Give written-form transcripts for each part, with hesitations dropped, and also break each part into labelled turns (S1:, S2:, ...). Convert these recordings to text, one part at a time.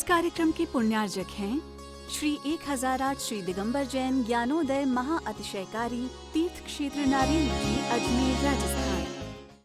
S1: कार्यक्रम के पुण्यार्जक हैं श्री 1008 श्री दिगंबर जैन ज्ञानोदय महाअतिशयकारी तीर्थ क्षेत्र नारेंद्र जी, अजमेर, राजस्थान।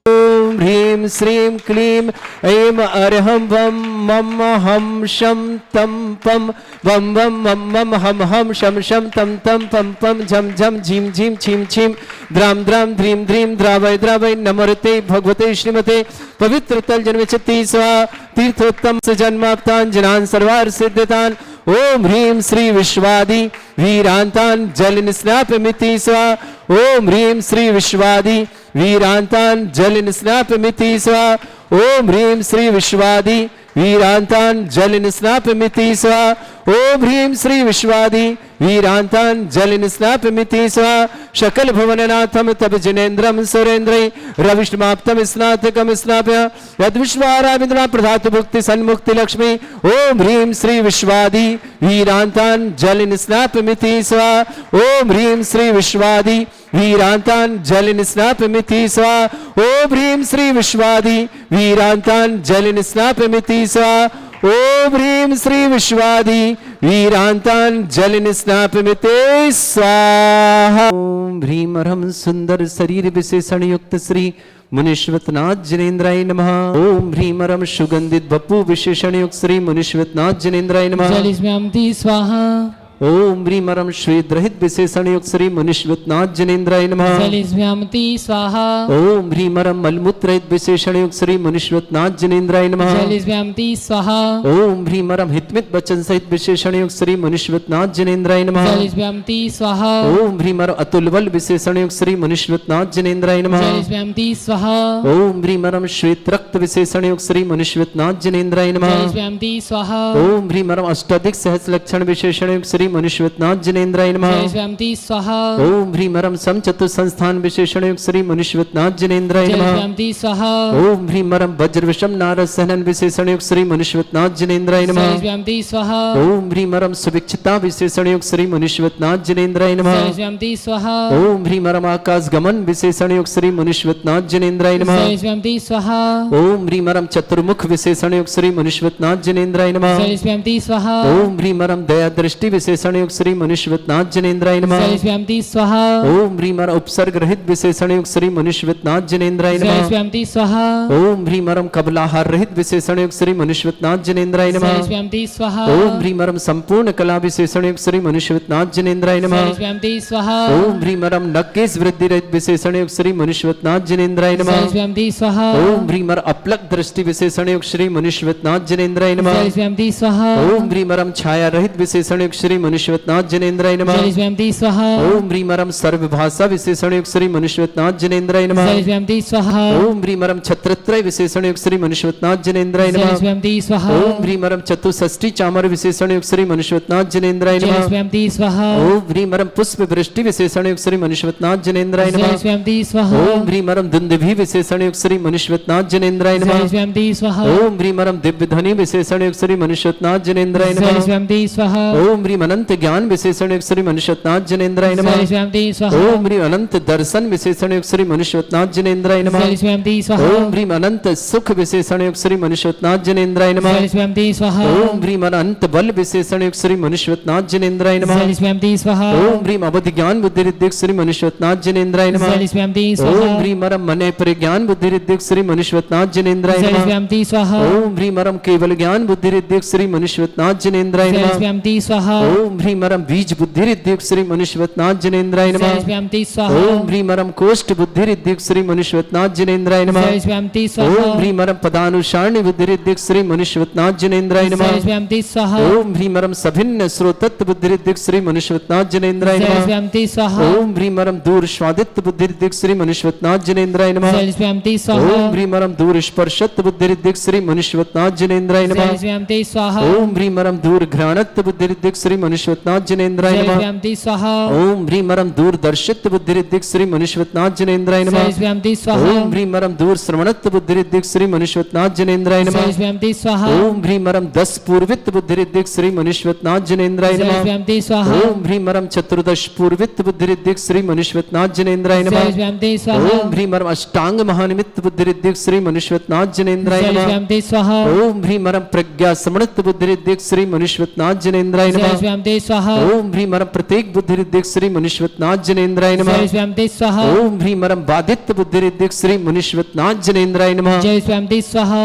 S2: ओम ह्रीं श्रीं क्लीं ऐं अर्हं वं मम हम शम तम पम वम वम मम मम हम शम शम तम तम पम पम झम झम झीम झीम छीम छीम द्राम द्राम ध्रीम ध्रीम द्रावय द्रावय नमोते भगवते श्रीमते पवित्र तल जन्मचति स्वा तीर्थोत्तम से जन्माप्तान जनान सर्वार सिद्धतान। ओम ह्रीं श्री विश्वादि वीरांतान जल निस्नाप मिति स्वा। ओम ह्रीं श्री विश्वादि वीरांतान जल निस्नाप मिति स्वा। ओम ह्रीं श्री विश्वादि वीरांतान जल निस्नाप मिति स्वा। ओम ह्रीं श्री विश्वादि वीरांतान जल निस्नाप मिति स्वा। शकल भुवननाथम तब जिनेन्द्रम सुरेन्द्रै रविष्टमाप्तम स्नातकम स्नाप्य यद्विश्वारामिन्द्रा प्रधातु भुक्ति सन्मुक्ति लक्ष्मी। ओम ह्रीं श्री विश्वादि वीरांतान जल निस्नाप मिति स्वा। ओम ह्रीं श्री विश्वादि वीरांतान जल निस्नाप मिति स्वा। ओम ह्रीं श्री विश्वादि वीरांतान जल निस्नाप मिति स्वा। ओम ह्रीं श्री विश्वादि वीरांतान जल निस्नाप मिति स्वाहा। ओम ह्रीं अर्हं सुंदर शरीर विशेषण युक्त श्री मुनीश्वरनाथ जिनेन्द्राय नमः। ओम ह्रीं अर्हं सुगंधित बपू विशेषण युक्त श्री मुनीश्वरनाथ जिनेन्द्राय नमः।
S3: जल स्मृति स्वाहा।
S2: ओम ह्रीं अर्हं श्वेत विशेषण युक्त श्री मुनीश्वरनाथ जिनेन्द्राय नमः।
S3: जल स्मृति स्वाहा।
S2: ओम ह्रीं अर्हं मलमूत्र विशेषण युक्त श्री मुनीश्वरनाथ जिनेन्द्राय नमः।
S3: जल स्मृति स्वाहा।
S2: ओम ह्रीं अर्हं हितमित वचन सहित विशेषण युक्त श्री मुनीश्वरनाथ जिनेन्द्राय नमः।
S3: जल स्मृति स्वाहा।
S2: ओम ह्रीं अर्हं अतुल बल विशेषण युक्त श्री मुनीश्वरनाथ जिनेन्द्राय नमः।
S3: जल स्मृति स्वाहा।
S2: ओम ह्रीं अर्हं श्वेत रक्त विशेषण युक्त श्री मुनीश्वरनाथ जिनेन्द्राय नमः।
S3: जल स्मृति स्वाहा।
S2: ओम ह्रीं अर्हं अष्टाधिक सहस्र लक्षण विशेषण युक्त श्री मुनीश्वरनाथ जिनेन्द्राय नमः।
S3: जल स्मृति स्वाहा।
S2: ओम ह्रीं अर्हं समचतुर संस्थान विशेषण युक्त श्री मुनीश्वरनाथ जिनेन्द्राय
S3: जल
S2: नमः।
S3: स्मृति स्वाहा।
S2: ओम ह्रीं अर्हं वज्र विषम नारद सहनन विशेषण युक्त श्री मुनीश्वरनाथ जिनेन्द्राय
S3: जल
S2: नमः।
S3: स्मृति स्वाहा।
S2: ओम ह्रीं अर्हं सुविक्षिता विशेषण युक्त श्री मुनीश्वरनाथ जिनेन्द्राय नमः।
S3: जल स्मृति स्वाहा।
S2: ओम ह्रीं अर्हं आकाश गमन विशेषण युक्त श्री मुनीश्वरनाथ जिनेन्द्राय नमः।
S3: जल स्मृति स्वाहा।
S2: ओम ह्रीं अर्हं चतुर्मुख विशेषण युक्त श्री मुनीश्वरनाथ जिनेन्द्राय नमः।
S3: जल स्मृति स्वाहा।
S2: ओम ह्रीं अर्हं दया दृष्टि विशेषण युक्त श्री मुनीश्वरनाथ जिनेन्द्राय नमः।
S3: जल स्मृति स्वाहा।
S2: ओम ह्रीं अर्हं उपसर्ग रहित विशेषण युक्त श्री मुनीश्वरनाथ जिनेन्द्राय
S3: जल
S2: नमः।
S3: स्मृति स्वाहा।
S2: ओम ह्रीं अर्हं कबलाहार रहित विशेषण युक्त श्री मुनीश्वरनाथ जिनेन्द्राय नमः।
S3: जल स्मृति स्वाहा।
S2: ओम ह्रीं अर्हं संपूर्ण कला विशेषण युक्त श्री मुनीश्वरनाथ जिनेन्द्राय नमः।
S3: जल स्मृति स्वाहा।
S2: ओम ह्रीं अर्हं नक्केश वृद्धि रहित विशेषण युक्त श्री मुनीश्वरनाथ जिनेन्द्राय
S3: जल
S2: नमः।
S3: स्मृति स्वाहा।
S2: ओम ह्रीं अर्हं अपलक दृष्टि विशेषण युक्त श्री मुनीश्वरनाथ जिनेन्द्राय नमः।
S3: जल स्मृति स्वाहा।
S2: ओम ह्रीं अर्हं छाया रहित विशेषण युक्त श्री मुनीश्वरनाथ जिनेन्द्राय नमः।
S3: जल स्मृति स्वाहा।
S2: ओम ह्रीं अर्हं सर्वभाषा विशेषण युक्त श्री मुनीश्वरनाथ जिनेन्द्राय नमः।
S3: जल स्मृति स्वाहा।
S2: ओम ह्रीं अर्हं छत्रत्रय विशेषण युक्त श्री मुनीश्वरनाथ जिनेन्द्राय
S3: जल
S2: नमः।
S3: स्मृति स्वाहा।
S2: ओम ह्रीं अर्हं चतुष्षष्टि चामर विशेषण युक्त श्री मुनीश्वरनाथ जिनेन्द्राय
S3: जल
S2: नमः।
S3: स्मृति स्वाहा।
S2: ओम ह्रीं अर्हं पुष्प वृष्टि विशेषण युक्त श्री मुनीश्वरनाथ जिनेन्द्राय
S3: जल
S2: नमः।
S3: स्मृति स्वाहा।
S2: ओम ह्रीं अर्हं दुंदुभि विशेषण युक्त श्री मुनीश्वरनाथ जिनेन्द्राय
S3: जल
S2: नमः।
S3: स्मृति स्वाहा।
S2: ओम ह्रीं अर्हं दिव्य ध्वनि विशेषण युक्त श्री मुनीश्वरनाथ जिनेन्द्राय
S3: जल
S2: नमः।
S3: स्मृति स्वाहा।
S2: ओम ह्रीं अनंत ज्ञान विशेषण युक्त श्री मुनीश्वरनाथ जिनेन्द्राय नमः।
S3: जल स्मृति स्वाहा।
S2: ओम ह्रीं अनंत दर्शन विशेषण युक्त श्री मुनीश्वरनाथ जिनेन्द्राय नमः।
S3: जल स्मृति स्वाहा।
S2: ओम ह्रीं अनंत सुख विशेषण युक्त श्री मुनीश्वरनाथ जिनेन्द्राय नमः।
S3: जल स्मृति स्वाहा।
S2: ओम ह्रीं अनंत बल विशेषण युक्त श्री मुनीश्वरनाथ जिनेन्द्राय नमः।
S3: जल स्मृति स्वाहा।
S2: ओम ह्रीं अवधि ज्ञान बुद्धि रिद्धि श्री मुनीश्वरनाथ जिनेन्द्राय नमः।
S3: जल स्मृति
S2: ओम
S3: स्वाहा।
S2: ह्रीं अर्हं मने परिज्ञान बुद्धि रिद्धि श्री मुनीश्वरनाथ जिनेन्द्राय
S3: जल
S2: नमः।
S3: स्मृति स्वाहा।
S2: ओम ह्रीं अर्हं केवल ज्ञान बुद्धि रिद्धि श्री मुनीश्वरनाथ जिनेन्द्राय
S3: जल
S2: नमः।
S3: स्मृति स्वाहा।
S2: ओम ह्रीं अर्हं बीज बुद्धि रिद्धि श्री मुनीश्वरनाथ जिनेन्द्राय नमः।
S3: जल स्मृति स्वाहा।
S2: ओम ह्रीं अर्हं कोष्ठ बुद्धि रिद्धि श्री मुनीश्वरनाथ जिनेन्द्राय नमः।
S3: जल स्मृति स्वाहा।
S2: ओम ह्रीं अर्हं पदानुसारणी बुद्धि रिद्धि श्री मुनीश्वरनाथ जिनेन्द्राय नमः।
S3: जल स्मृति स्वाहा।
S2: ओम ह्रीं अर्हं सभिन्न श्रोतत्व बुद्धि रिद्धि श्री मुनीश्वरनाथ जिनेन्द्राय
S3: जल
S2: नमः।
S3: स्मृति स्वाहा।
S2: ओम ह्रीं अर्हं दूर स्वादित्व बुद्धि रिद्धि श्री मुनीश्वरनाथ जिनेन्द्राय नमः।
S3: जल स्मृति स्वाहा।
S2: ओम ह्रीं अर्हं दूर स्पर्शत्व बुद्धि रिद्धि श्री मुनीश्वरनाथ जिनेन्द्राय नमः।
S3: जल स्मृति स्वाहा।
S2: ओम ह्रीं अर्हं दूर घ्राणत्व बुद्धि रिद्धि श्री मनुष्यवत्नाथ जनेन्द्राय
S3: जय
S2: नमः
S3: व्यामति स्वाहा
S2: ओम ह्रीं मरम दूरदर्शित्व बुद्धिरिद्धिक श्री मनुष्यवत्नाथ जनेन्द्राय नमः
S3: जय व्यामति स्वाहा
S2: ओम ह्रीं मरम दूर श्रवणत्व बुद्धिरिद्धिक श्री मनुष्यवत्नाथ जनेन्द्राय नमः
S3: जय व्यामति स्वाहा
S2: ओम ह्रीं मरम 10 पूर्वित बुद्धिरिद्धिक श्री मनुष्यवत्नाथ जनेन्द्राय
S3: जय
S2: नमः
S3: व्यामति स्वाहा
S2: ओम ह्रीं मरम 14 पूर्वित बुद्धिरिद्धिक श्री मनुष्यवत्नाथ जनेन्द्राय
S3: जय
S2: नमः
S3: व्यामति स्वाहा
S2: ओम ह्रीं मरम अष्टांग महानिमित्त बुद्धिरिद्धिक श्री मनुष्यवत्नाथ जनेन्द्राय
S3: जय
S2: नमः
S3: व्यामति स्वाहा
S2: ओम ह्रीं मरम प्रज्ञा समृत बुद्धिरिद्धिक श्री मनुष्यवत्नाथ जनेन्द्राय
S3: जय
S2: नमः
S3: व्यामति स्वाहा
S2: ओम ह्रीं मरम प्रत्येक बुद्धिरिद्धिक श्री मनुष्यवत्नाथ जनेन्द्राय नमः
S3: जय व्यामति स्वाहा
S2: ओम ह्रीं मरम बाधित बुद्धिरिद्धिक श्री मनुष्यवत्नाथ जनेन्द्राय नमः
S3: जय व्यामति स्वाहा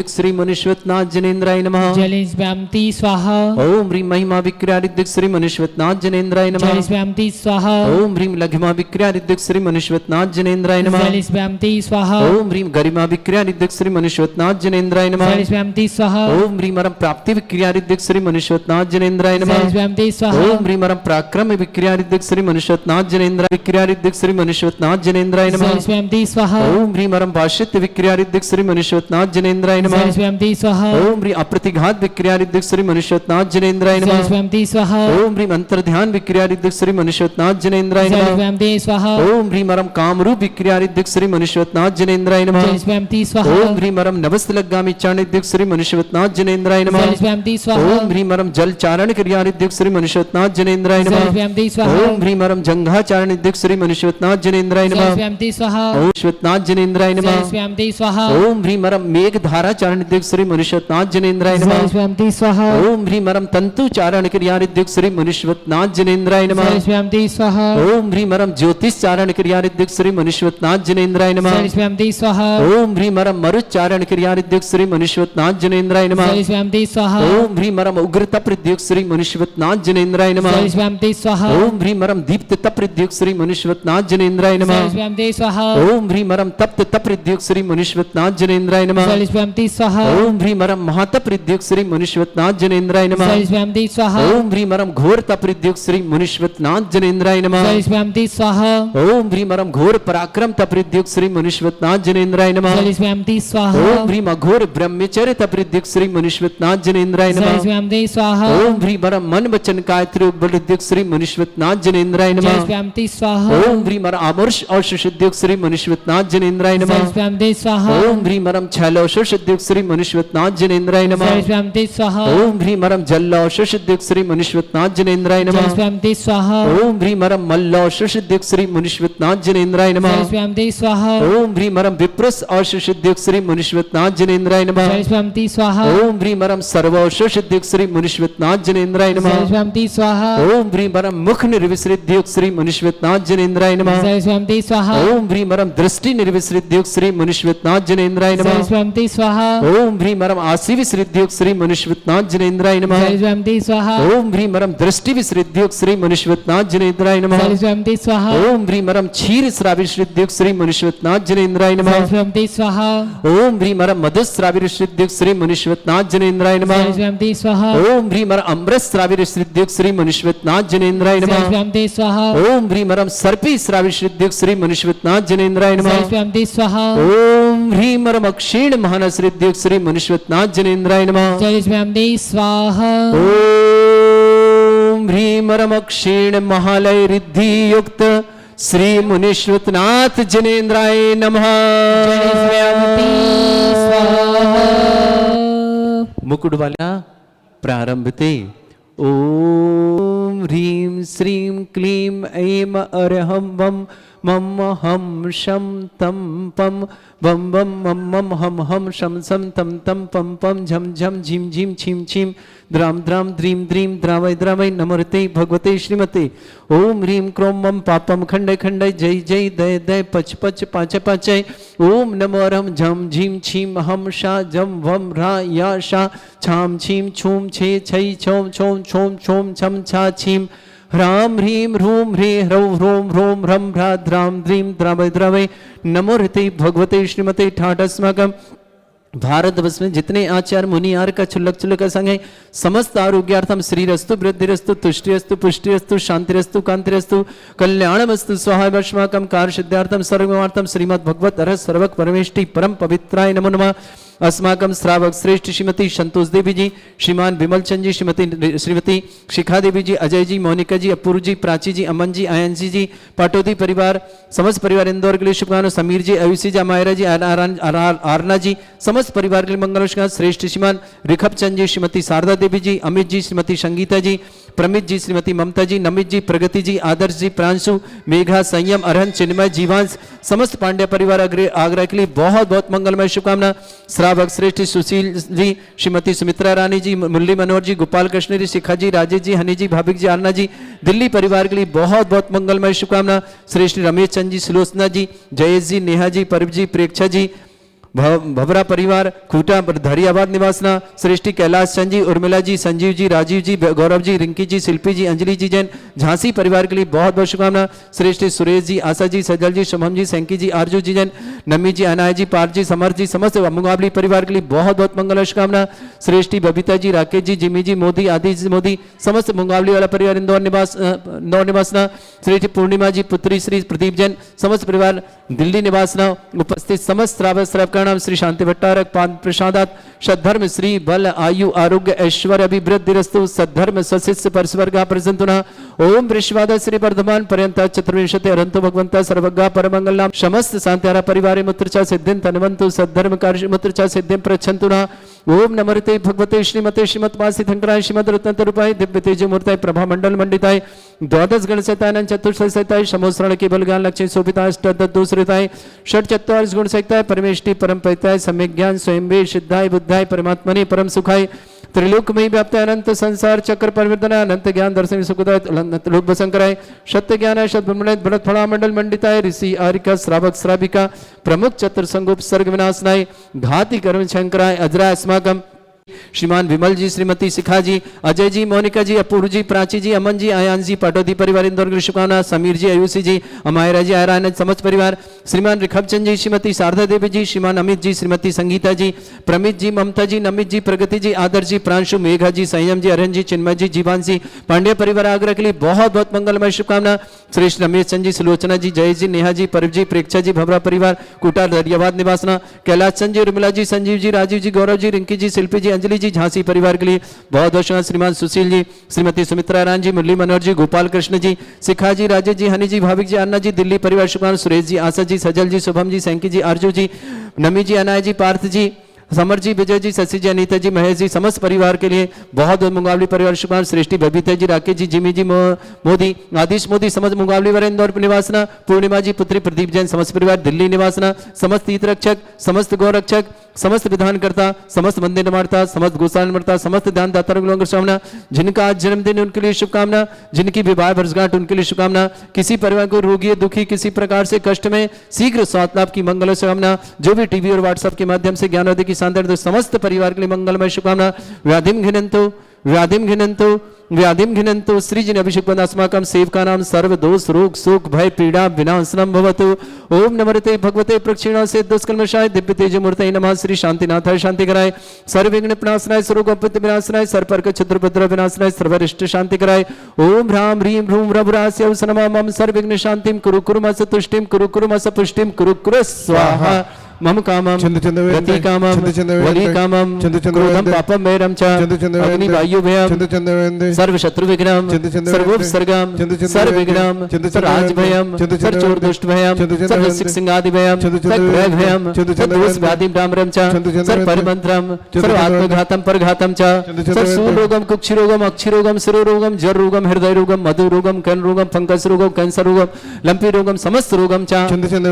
S2: श्री मनुष्यवत्नाथ जनेन्द्राय नमः
S3: जय व्यामति स्वाहा
S2: ओम ह्रीं महिमा विक्रियादिक श्री मनुष्यवत्नाथ जनेन्द्राय नमः
S3: जय व्यामति स्वाहा
S2: ओम ह्रीं लघिमा विक्रियादिक श्री मनुष्यवत्नाथ जनेन्द्राय नमः
S3: जय व्यामति स्वाहा
S2: ओम ह्रीं गरिमा विक्रियादिक श्री मनुष्यवत्नाथ जनेन्द्राय नमः
S3: जय व्यामति स्वाहा
S2: ओम ह्रीं मरम प्राप्ति विक्रियादिक श्री मनुष्यवत्नाथ जनेन्द्राय
S3: जय
S2: नमः
S3: व्यामति स्वाहा
S2: ओम ह्रीं मरम पराक्रम विक्रियादिक श्री मनुष्यवत्नाथ जनेन्द्राय विक्रियादिक श्री मनुष्यवत्नाथ जनेन्द्राय नमः
S3: जय व्यामति स्वाहा
S2: ओम ह्रीं मरम भाष्यत्व विक्रियादिक श्री मनुष्यवत्नाथ जनेन्द्राय नमः
S3: जय व्यामति स्वाहा
S2: ओम ह्रीं अप्रतिघात विक्रियादिक श्री मनुष्यवत्नाथ जनेन्द्राय
S3: जय
S2: नमः
S3: व्यामति स्वाहा
S2: ओम ह्रीं अंतर्ध्यान विक्रियादिक श्री मनुष्यवत्नाथ जनेन्द्राय
S3: जय
S2: नमः
S3: व्यामति स्वाहा
S2: ओम ह्रीं मरम कामरूप विक्रियादिक श्री मनुष्यवत्नाथ जनेन्द्राय नमः
S3: जय व्यामति स्वाहा
S2: ओम ह्रीं मरम नवस्तलगामी चारणिक श्री मनुष्यवत्नाथ जनेन्द्राय नमः
S3: जय व्यामति स्वाहा
S2: ओम ह्रीं मरम जल चारण क्रियादिक श्री मनुष्यवत्नाथ जनेन्द्राय
S3: जय
S2: नमः
S3: व्यामति स्वाहा
S2: ओम ह्रीं मरम जंघा चारणिक श्री मनुष्यवत्नाथ जनेन्द्राय
S3: जय
S2: नमः
S3: व्यामति स्वाहा
S2: ओम श्वेतनाथ जनेन्द्राय
S3: जय
S2: नमः
S3: व्यामति स्वाहा
S2: ओम ह्रीं मरम मेघ धारा चारणिक श्री मनुष्यवत्नाथ जनेन्द्राय
S3: जय
S2: नमः
S3: व्यामति स्वाहा
S2: ओम ह्रीं मरम तंतु चारण क्रियादिक श्री मनुष्यवत्नाथ जनेन्द्राय नमः
S3: जय व्यामति स्वाहा
S2: ओम ह्रीं मरम ज्योतिष चारण क्रियादिक श्री मनुष्यवत्नाथ जनेन्द्राय नमः
S3: जय व्यामति स्वाहा
S2: ओम ह्रीं मरम मरुच्चारण क्रियादिक श्री मनुष्यवत्नाथ जनेन्द्राय नमः
S3: जय व्यामति स्वाहा
S2: ओम ह्रीं मरम उग्रता प्रद्युक्त श्री मनुष्यवत्नाथ जनेन्द्राय नमः
S3: जय व्यामति स्वाहा
S2: ओम ह्रीं मरम दीप्त तप्रद्युक्त श्री मनुष्यवत्नाथ जनेन्द्राय
S3: जय
S2: नमः
S3: व्यामति स्वाहा
S2: ओम ह्रीं मरम तप्त तप्रद्युक्त श्री मनुष्यवत्नाथ जनेन्द्राय नमः
S3: जय व्यामति स्वाहा
S2: ओम ह्रीं मरम महातप्रद्युक्त श्री मनुष्यवत्नाथ जनेन्द्राय नमः
S3: जय व्यामति स्वाहा
S2: ओम ह्रीं मरम घोर तप्रद्युक्त श्री मनुष्यवत्नाथ जनेन्द्राय नमः
S3: जय व्यामति स्वाहा
S2: ओम ह्रीं मरम घोर पराक्रम तप्रद्युक्त श्री मनुष्यवत्नाथ जनेन्द्राय नमः
S3: जय व्यामति स्वाहा
S2: ओम ह्रीं अघोर ब्रह्मचर्य तप्रद्युक्त श्री मनुष्यवत्नाथ जनेन्द्राय
S3: जय
S2: नमः
S3: व्यामति स्वाहा
S2: ओम ह्रीं मरम मन वचन कायत्री उपलब्धिक श्री मनुष्यवत्नाथ जनेन्द्राय
S3: जय
S2: नमः
S3: व्यामति स्वाहा
S2: ओम ह्रीं मरम अमर्ष औषधिक श्री मनुष्यवत्नाथ जनेन्द्राय
S3: जय
S2: नमः
S3: व्यामति स्वाहा
S2: ओम ह्रीं मरम छैलौषधिक श्री मनुष्यवत्नाथ जनेन्द्राय नमः
S3: जय व्यामति स्वाहा
S2: ओम ह्रीं मरम जल्लौषधिक श्री मनुष्यवत्नाथ जनेन्द्राय
S3: जय
S2: नमः
S3: व्यामति स्वाहा
S2: ओम ह्रीं मरम मल्लौषधिक श्री मनुष्यवत्नाथ जनेन्द्राय नमः
S3: जय व्यामति स्वाहा
S2: ओम ह्रीं मरम विप्रस औषधिक श्री मनुष्यवत्नाथ जनेन्द्राय नमः
S3: जय व्यामति स्वाहा
S2: ओम ह्रीं मरम सर्वौषधिक श्री मनुष्यवत्नाथ जनेन्द्राय नमः
S3: जय व्यामति स्वाहा
S2: ओम ह्रीं मरम मुख निर्विसृद्युक्त श्री मनुष्यवत्नाथ जनेन्द्राय नमः
S3: जय व्यामति स्वाहा
S2: ओम ह्रीं मरम दृष्टि निर्विसृद्युक्त श्री मनुष्यवत्नाथ जनेन्द्राय
S3: जय
S2: नमः
S3: व्यामति स्वाहा
S2: ओम ह्रीं मरम आसी विसृद्युक्त श्री मनुष्यवत्नाथ जनेन्द्राय नमः
S3: जय व्यामति स्वाहा
S2: ओम ह्रीं मरम दृष्टि विसृद्युक्त श्री मनुष्यवत्नाथ जनेन्द्राय नमः
S3: जय व्यामति स्वाहा
S2: ओम ह्रीं मरम क्षीर श्राविश्रुद्युक्त श्री मनुष्यवत्नाथ जनेन्द्राय नमः
S3: जय व्यामति स्वाहा
S2: ओम ह्रीं मरम मधुश्राविश्रुद्युक्त श्री मनुष्यवत्नाथ जनेन्द्राय नमः
S3: जय व्यामति स्वाहा
S2: ओम ह्रीं मरम अमृत श्राविश्रुद्युक्त श्री मनुष्यवत्नाथ जनेन्द्राय
S3: जय
S2: नमः
S3: व्यामति स्वाहा
S2: ओम ह्रीं मरम सर्पी श्राविश्रुद्युक्त श्री मनुष्यवत्नाथ जनेन्द्राय नमः
S3: जय व्यामति स्वाहा
S2: ओम ह्रीं मरम अक्षीण महानश्रुद्युक्त श्री मनुष्यवत्नाथ जनेन्द्राय नमः
S3: जय व्यामति स्वाहा
S2: ओम ह्रीं मरम अक्षीण महालय रिद्धि युक्त श्री मनुष्यवत्नाथ जनेन्द्राय नमः
S3: जय व्यामति स्वाहा
S2: मुकुट वाला प्रारंभ ते ओम ह्रीं श्रीं क्लीं ऐं अरहं वम मम हम शम तम पम बम बम मम मम हम हम शम सम तम तम पम पम झम झम झिम झिम छिम छिम द्राम द्राम द्रीं द्रीं द्रावय द्रावय नमर्ते भगवते श्रीमते ओम ह्रीं क्रोम मम पापम खंडय खंडय जय जय दय दय पच पच पाच पाचय ओम नमो रम झम झीम छीम हम शा जम वम रा या शा छाम छीम छूम छे छै छोम छोम छोम छोम छम छा छीम ह्राम ह्रीं ह्रूं ह्री ह्रौ ह्रों ह्रों ह्रं ह्रा द्रां द्रीं द्रावय द्रावय नमो ऋते भगवते श्रीमते ठाटस्माकं भारतवर्ष में जितने आचार्य मुनि आर्य क्षुल्लक का संग है, समस्त आरोग्यार्थम श्रीरस्तु वृद्धिरस्तु तुष्टिरस्तु पुष्टिरस्तु शांतिरस्तु कांतिरस्तु कल्याणमस्तु स्वाहा वश्माकम कार्य सिद्धार्थम सर्वमार्थम श्रीमद् भगवत अरहत सर्वक परमेष्टि परम पवित्राय नमो नमः। अस्माकम श्रावक श्रेष्ठ श्रीमती संतोष देवी जी, श्रीमान विमल चंद जी, श्रीमती शिखा देवी जी, अजय जी, मोनिका जी, अपूर्व जी, प्राची जी, अमन जी, आयंशी जी, पाटोदी परिवार, समस्त परिवार इंदौर के लिए शुभकामनाएं। समीर जी, आयुषी जी, मायरा जी, आरना जी, समस्त परिवार के लिए मंगल शुभकामनाएं। श्रेष्ठ श्रीमान रिखप चंद जी, श्रीमती शारदा देवी जी, अमित जी, श्रीमती संगीता जी, प्रमित जी, श्रीमती ममता जी, नमित जी, प्रगति जी, आदर्श जी, प्रांशु, मेघा, संयम, अरहन, चिन्मय, जीवांश, समस्त पांड्या परिवार आगरा के लिए बहुत बहुत मंगलमय शुभकामना। श्रावक श्रेष्ठ सुशील जी, श्रीमती सुमित्रा रानी जी, मुरली मनोहर जी, गोपाल कृष्ण जी, शिखा जी, राजेश जी, हनी जी, भाभिक जी, आरना जी, दिल्ली परिवार के लिए बहुत बहुत मंगलमय शुभकामना। श्रेष्ठ रमेश चंद जी, सुलोचना जी, जयेश जी, नेहा जी, परब जी, प्रेक्षा जी, भवरा परिवार खूटा धरियाबाद निवासना, श्रेष्ठी कैलाश चंद जी, उर्मिला जी, संजीव जी, राजीव जी, गौरव जी, रिंकी जी, शिल्पी जी, अंजलि जी जैन, झांसी परिवार के लिए बहुत बहुत शुभकामना। श्रेष्ठी सुरेश जी, आशा जी, सजल जी, शुभम जी, सैंकी जी, आरजू जी जैन, नमी जी, अनाय जी, पार्थ जी, समर जी, समस्त मुंगावली परिवार के लिए बहुत बहुत मंगल शुभकामना। श्रेष्ठी बबीता जी, राकेश जी, जिमी जी, मोदी, आदि मोदी, समस्त मुंगावली वाला परिवार इंदौर निवासना। श्रेष्ठी पूर्णिमा जी, पुत्री श्री प्रदीप जैन, समस्त परिवार दिल्ली निवासना। उपस्थित समस्त श्रावक नाम श्री शांति भट्टारक पाद प्रसादात सद्धर्म श्री बल आयु आरोग्य ऐश्वर्य अभिवृद्धिरस्तु सद्धर्म स्वशिष्य परस्वर्गा प्रसंतुना। ओम वृषवाद श्री वर्धमान पर्यंत चतुर्विंशति अरंतो भगवंता सर्वज्ञा परमंगल नाम समस्त शांत्यारा परिवारे मुत्रचा सिद्धिं तन्वन्तु सद्धर्म कार्य मुत्रचा सिद्धिं प्रच्छन्तुना। ओम नमस्ते भगवते श्रीमते श्रीमद्वासी थंकराय श्रीमद रत्न रूपाय दिव्य तेज मूर्ताय प्रभा मंडल मंडिताय द्वादश गण सहिताय चतुर्थ सहिताय समोश्रण केवल ज्ञान लक्ष्य शोभिताय अष्टदोषरिताय षट चत्वारिश गुण सहिताय परमेष्टि परम परिताय सम्यक ज्ञान स्वयं वे सिद्धाय बुद्धाय परमात्मने परम सुखाय त्रिलोकमयी व्याप्त अनंत संसार चक्र परिवर्तन अनंत ज्ञान दर्शन सुखदाय अनंत लोक बसंकराय सत्य ज्ञान शत ब्रह्मणय भरत फला मंडल मंडिताय ऋषि आरिका श्रावक श्राविका प्रमुख चतुर्संगोप सर्ग विनाशनाय घाति कर्म शंकराय अजरा अस्माकम। श्रीमान विमल जी, श्रीमती शिखा जी, अजय जी, मोनिका जी, अपूर्व जी, प्राची जी, अमन जी, आयान जी, पाटोदी परिवार इंदौर की शुभकामना। समीर जी, आयुषी जी, अमायरा जी, आयरान समस्त परिवार। श्रीमान रिखबचंद जी, श्रीमती शारदा देवी जी, श्रीमान अमित जी, श्रीमती संगीता जी, प्रमित जी, ममता जी, नमित जी, प्रगति जी, आदर्श जी, प्रांशु, मेघा जी, संयम जी, अरहन जी, चिन्मय जी, जीवान जी, पांड्या परिवार आगरा के लिए बहुत बहुत मंगलमय शुभकामना। श्रेष्ठ रमेश चंद जी, सुलोचना जी, जय जी, नेहा जी, परब जी, प्रेक्षा जी, भवरा परिवार कुटा दरियाबाद निवासना। कैलाश चंद जी, उर्मिला जी, संजीव जी, राजीव जी, गौरव जी, रिंकी जी, शिल्पी जी, अंजलि जी, झांसी परिवार के लिए बहुत बहुत शुभकामनाएं। श्रीमान सुशील जी, श्रीमती सुमित्रा रानी जी, मुरली मनोहर जी, गोपाल कृष्ण जी, शिखा जी, राजेश जी, हनी जी, भाविक जी, अन्ना जी, दिल्ली परिवार शुभकामनाएं। सुरेश जी, आशा जी, सजल जी, शुभम जी, सैंकी जी, आरजू जी, नमी जी, अनाय जी, पार्थ जी, समर जी, विजय जी, शशि जी, अनीता जी, महेश जी, समस्त परिवार के लिए बहुत बहुत मुंगावली परिवार शुभकामनाएं। श्रेष्ठी बबीता जी, राकेश जी, जिमी जी, मोदी, आदिश मोदी, समस्त मुंगावली वर इंदौर निवासना। पूर्णिमा जी, पुत्री प्रदीप जैन, समस्त परिवार दिल्ली निवासना। समस्त तीर्थ रक्षक, समस्त गौरक्षक, समस्त विधानकर्ता, समस्त मंदिर निर्माता, समस्त गोसाल निर्माता, समस्त ध्यान दाता शुभकामना। जिनका आज जन्मदिन उनके लिए शुभकामना, जिनकी विवाह वर्षगांठ उनके लिए शुभकामना। किसी परिवार को रोगी दुखी किसी प्रकार से कष्ट में शीघ्र स्वास्थ्य लाभ की मंगल शुभकामना। जो भी टीवी और व्हाट्सएप के माध्यम से ज्ञानोदय की शानदार समस्त परिवार के लिए मंगलमय शुभकामना। व्याधिम घिनंतो व्याधिम घिनंतो व्याधिम घिनंतो श्रीजन अभिषेक अस्माकं सेवका नाम सर्व दोष रोग शोक भय पीड़ा विनाशनम भवतु। ओम नमस्ते भगवते प्रक्षिणा से दुष्कल्मषाय दिव्य तेज मूर्तये नमः। श्री शांतिनाथाय शांति कराय सर्व विघ्न विनाशनाय सर्वोपत्ति विनाशनाय सर्पर्क क्षुद्रभद्र विनाशनाय सर्वरिष्ट शांति कराय। ओम ह्राम ह्रीम ह्रूम रघुरास्य नमः। मम सर्व विघ्न शांतिम कुरु कुरु मस तुष्टिम कुरु कुरु मस पुष्टिम कुरु कुरु स्वाहा। मम कामम गति कामम वली कामम क्रोधम पापम वैरम च अग्नि वायु भयम सर्व शत्रु विघ्नम सर्वोपसर्गम सर्व विघ्नम सर्वराज भयम सर्व चोर दुष्ट भयम सर्व सिक सिंगादि भयम सर्व ग्रह भयम सर्व दोष व्याधि डामरम च सर्व परमंत्रम सर्व आत्मघातम परघातम च सर्व सूल रोगम कुक्षि रोगम अक्षि रोगम शिरो रोगम जर रोगम हृदय रोगम मधु रोगम कर्ण रोगम फंगस रोगम कैंसर रोगम लंपी रोगम समस्त रोगम च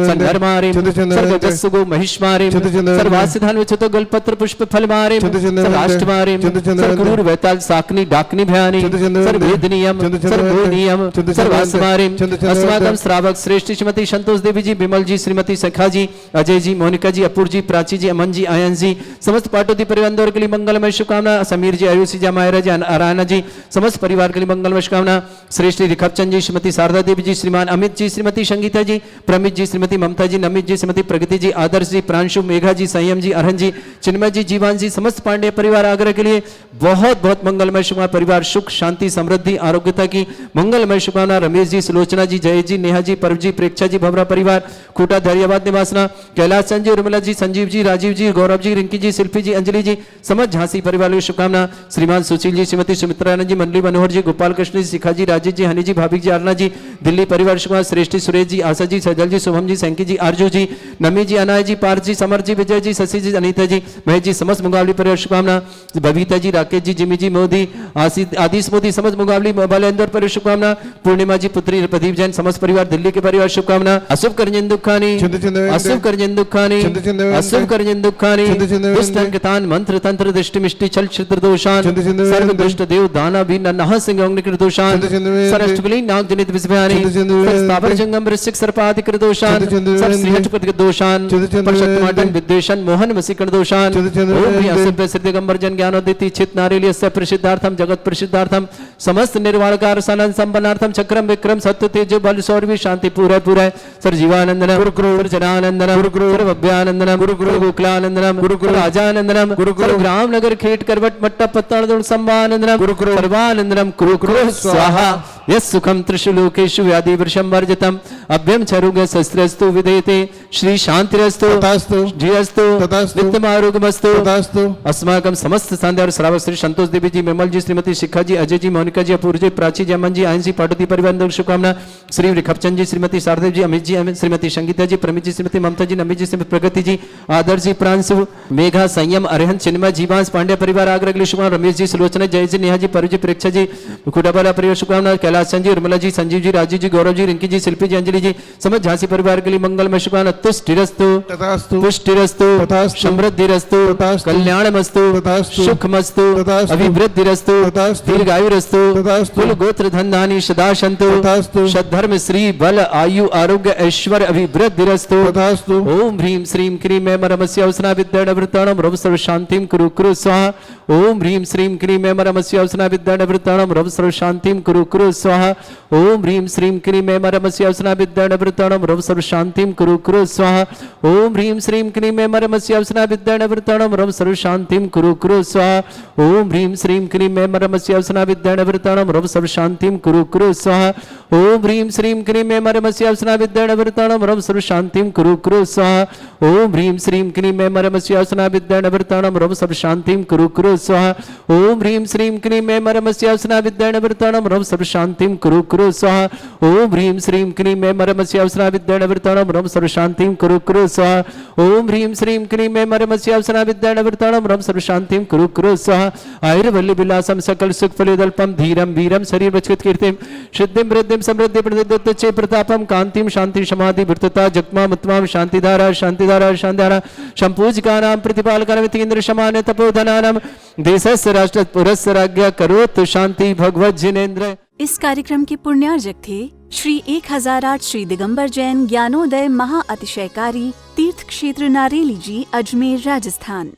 S2: संधर्मारि सर्व जस्सुगो महिष्मारिम सर्वासिधान विचतो गलपत्र पुष्प फल मारिम सर्वाष्टमारिम सर्वक्रूर वैताल साकनी डाकनी भयानी सर्वेदनीयम सर्वोनियम सर्वासमारिम। अस्माकं श्रावक श्रेष्ठ श्रीमती संतोष देवी जी, विमल जी, श्रीमती सखा जी, अजय जी, मोनिका जी, अपूर्व जी, प्राची जी, अमन जी, आयन जी, समस्त पाटोदी परिवार के लिए मंगलमय शुभकामना। समीर जी, आयुषी जी, मायरा जी, आराना जी, समस्त परिवार के लिए मंगलमय शुभकामना। श्रेष्ठ रिखबचंद जी, श्रीमती शारदा देवी जी, श्रीमान अमित जी, श्रीमती संगीता जी, प्रमित जी, श्रीमती ममता जी, नमित जी, श्रीमती प्रगति जी, आदर्श आदर्श जी, प्रांशु, मेघा जी, संयम जी, अरहन जी, चिन्मय जी, जीवान जी, समस्त पांडे परिवार आगरा के लिए बहुत बहुत मंगलमय शुभकामना। परिवार सुख शांति समृद्धि आरोग्यता की मंगलमय शुभकामना। रमेश जी, सुलोचना जी, जय जी, नेहा जी, परव जी, प्रेक्षा जी, भवरा परिवार खूटा धैर्यवाद निवासना, कैलाश चंद जी, उर्मिला जी, संजीव जी, राजीव जी, गौरव जी, रिंकी जी, शिल्पी जी, अंजलि जी, समस्त झांसी परिवार को शुभकामना। श्रीमान सुशील जी, श्रीमती सुमित्रानंद जी, मंडली मनोहर जी, गोपाल कृष्ण जी, शिखा जी, राजेश जी, हनी जी, भाभी जी, आरना जी, दिल्ली परिवार शुभकामना। श्रेष्ठी, सुरेश जी, आशा जी, सजल जी, शुभम जी, सैंकी जी, आरजू जी, नमी जी, अनाय जी, पार्थ जी, समर जी, विजय जी, शशि जी, अनीता जी, महेश जी, समस्त मुकाबली परिवार शुभकामना। बबीता जी, राकेश जी, जिमी जी, मोदी, आदिश मोदी, समस्त मुकाबली बालेंद्र परिवार शुभकामना। पूर्णिमा जी, पुत्री प्रदीप जैन, समस्त परिवार दिल्ली के परिवार शुभकामना। अशुभ करजन दुखानी, अशुभ करजन दुखानी, अशुभ करजन दुखानी, दुष्टन कृतान मंत्र तंत्र दृष्टि मिष्टि छल छिद्र दोषान, सर्व दुष्ट देव दाना भी नह सिंह अग्निकृत दोषान, सरष्टकुली नाग जनित विषभयानि, स्थावर जंगम वृश्चिक सर्पादि कृत दोषान, सर श्रीहट कृत दोषान, परशक्तिमाटन विद्वेषण मोहन वसीकरण दोषान। ओम ह्रीं असभ्य सिद्धिगंबर जन ज्ञानोदिति चित नारिल्यस्य प्रसिद्धार्थम जगत प्रसिद्धार्थम समस्त निर्वाणकार सनन संपन्नार्थम चक्रम विक्रम सत्य तेज बल शौर्य शांति पूरा पूरा सर जीवानंदनम गुरु जनानंदनम गुरु भव्यानंदनम गुरु गोकुलानंदनम गुरु राजानंदनम गुरु ग्राम नगर खेट करवट मट्टा पत्तन संभानंदनम गुरु सर्वानंदनम कुरु स्वाहा यस सुखम त्रिशुलोकेषु व्याधि वृषम वर्जितम अभ्यम चरुग शस्त्रस्तु विदेते श्री शांतिरस्तु तथास्तु जयस्तु तथास्तु नित्यमारोग्यमस्तु तथास्तु। अस्माकं समस्त संध्या श्रावक श्री संतोष देवी जी, निर्मल जी, श्रीमती शिखा जी, अजय जी, मोनिका जी, अपूर्व जी, प्राची जी, अमन जी, आयन जी, पार्वती परिवार शुभकामना। श्री रिखपचंद जी, श्रीमती शारदेव जी, अमित जी, श्रीमती संगीता जी, प्रमित जी, श्रीमती ममता जी, नमी जी, श्रीमती प्रगति जी, आदर्श जी, प्रांशु, मेघा, संयम, अरहन, चिन्मय, जीवांश, पांड्या परिवार आगरा के लिए शुभकामना। रमेश जी, सुलोचना, जय जी, नेहा जी, परव जी, प्रेक्षा जी, खुटाबाला परिवार शुभकामना। कैलाश चंद जी, उर्मिला जी, संजीव जी, राजीव जी, गौरव जी, रिंकी जी, शिल्पी जी, अंजलि जी, समस्त झांसी परिवार के लिए मंगलमय शुभकामना। तुष्टिरस्तु तथास्तु, पुष्टिरस्तु तथास्तु, समृद्धिरस्तु तथास्तु, कल्याणमस्तु तथास्तु, सुखमस्तु तथास्तु, अभिवृद्धिरस्तु तथास्तु, दीर्घायुरस्तु तथास्तु, कुल गोत्र धन धान्य सदा सन्तु तथास्तु, सद्धर्म श्री बल आयु आरोग्य ऐश्वर्य अभिवृद्धिरस्तु तथास्तु। ओम ह्रीं श्रीं क्रीं ऐं परमस्य अवसना विद्यानवृत्ताणं रव सर्व शांतिं कुरु स्वाहा। ओम ह्रीं श्रीं क्रीं ऐं परमस्य अवसना विद्यानवृत्ताणं रव सर्व शांतिं कुरु स्वाहा। ओम ह्रीं श्रीं क्रीं ऐं परमस्य अवसना विद्यानवृत्ताणं रव सर्व शांतिं कुरु स्वाहा। ओम ह्रीं श्रीं क्रीं ऐं परमस्य अवसना विद्यानवृत्ताणं रव सर्व शांतिं कुरु स्वाहा। ओम ह्रीं श्रीं क्रीं ऐं परमस्य अवसना विद्यानवृत्ताणं रव सर्व शांतिं कुरु स्वाहा। ओम ह्रीं श्रीं क्रीं ऐं परमस्य अवसना विद्यानवृत्ताणं रव सर्व शांतिं कुरु स्वाहा। ओम ह्रीं श्रीं क्रीं ऐं परमस्य अवसना विद्यानवृत्ताणं रव सर्व शांतिं कुरु स्वाहा। ओम ह्रीं श्रीं क्रीं ऐं परमस्य अवसना विद्यानवृत्ताणं रव सर्व शांतिं कुरु स्वाहा। ओम ह्रीं श्रीं क्रीं ऐं परमस्य अवसना विद्यानवृत्ताणं रव सर्व शांतिं कुरु स्वाहा। ओम ह्रीं श्रीं क्रीं ऐं परमस्य अवसना विद्यानवृत्ताणं रव सर्व शांतिं कुरु स्वाहा। आयुर्वल्ली विलासम सकल सुख फलोदल्पम धीरम वीरम शरीर वचकृत कीर्तिम सिद्धिं वृद्धिं समृद्धि प्रदत्ते प्रतापम कांतिम शांति समाधि वृत्तता जगमा मुत्माम शांतिधारा शांतिधारा शांतिधारा संपूजकानां प्रतिपालकानां तीन्द्र समान तपोधनानां देशस्य राष्ट्र पुरस्य राज्ञा करोतु शांति भगवत जिनेन्द्र।
S1: इस कार्यक्रम के पुण्यार्जक थे श्री 1008 श्री दिगंबर जैन ज्ञानोदय महा अतिशयकारी तीर्थ क्षेत्र नारेली जी, अजमेर, राजस्थान।